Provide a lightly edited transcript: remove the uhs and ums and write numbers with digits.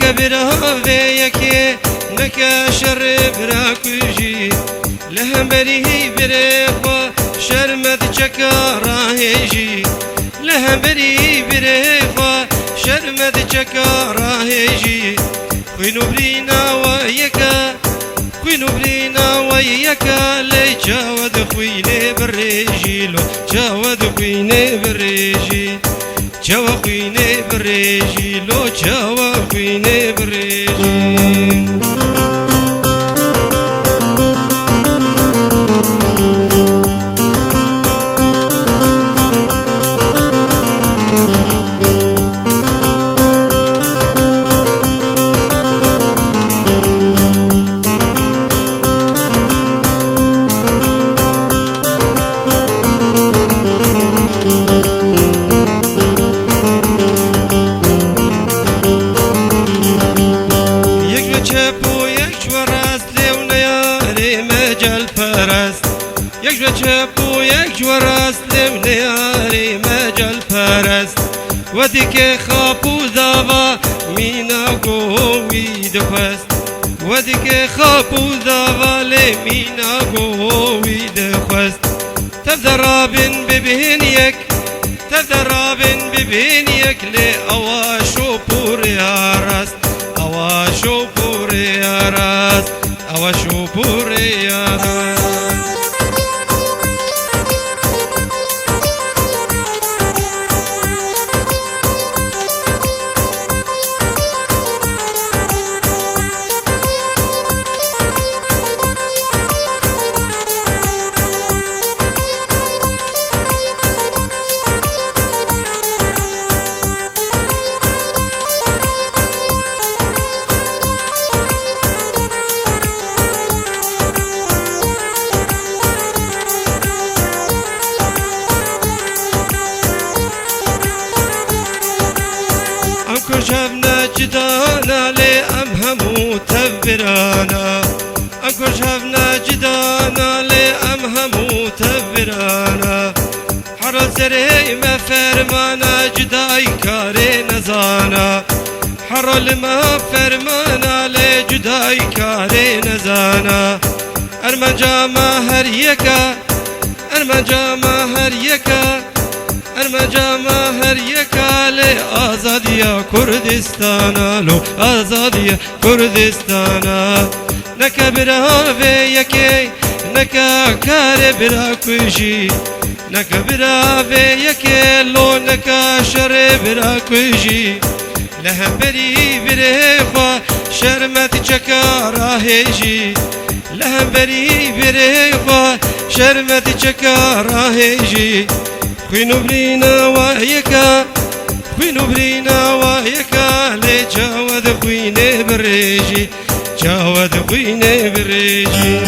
براويك نكا شر براكوجي لهم بري بريخوا شرمت چكارا هيجي لهم بري بريخوا شرمت چكارا هيجي خوينو برينا ويكا خوينو برينا ويكا لي جاود خويني بريجي لو جاود خويني بريجي جوا خويني بريجي لو جوا خويني بريجي یک جواب و یک جوراست لمنیاری مجال پرست و دیگه خواب و داوا مینا گوی دخست و دیگه خواب و داوا مینا گوی دخست تفدرابن ببین یک تفدرابن ببین یک لی اواشو پوری راست اواشو پوری راست اواشو پوری راست كرشافنا جدانا لي أم همو تبرانا كرشافنا جدانا لي أم همو تبرانا حرل سري ما فرمانا جداي كاري نزانا حرل ما فرمانا لي جداي كاري نزانا أرمن جاما هر يكا أرمن جاما هر يكا أرمن جاما هر يكا لي آزادية كردستانا لو آزادية كردستانا نكا براوي يكي نكا كاري براكوجي نكا براوي يكي لو نكا شري براكوجي لهم بري بريخوا شرمت چكارا هيجي لهم بري بريخوا شرمت چكارا هيجي خوينو برينا ويكا خوينو برينا ويكا لي جاود خويني بريجي جاود خويني بريجي